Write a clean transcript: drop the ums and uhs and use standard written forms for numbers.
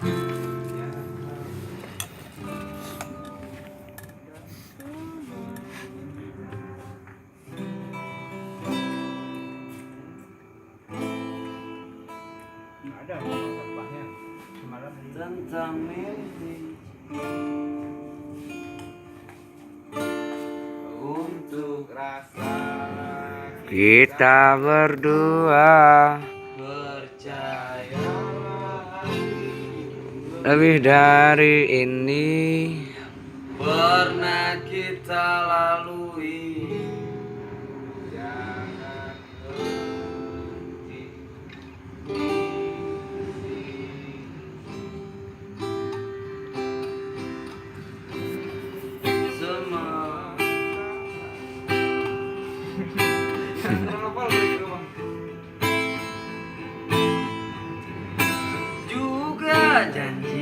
Ada tambahnya tentang mimpi untuk rasa Kita berdua percayalah lebih dari ini. pernah kita lalui. Jangan berhenti juga janji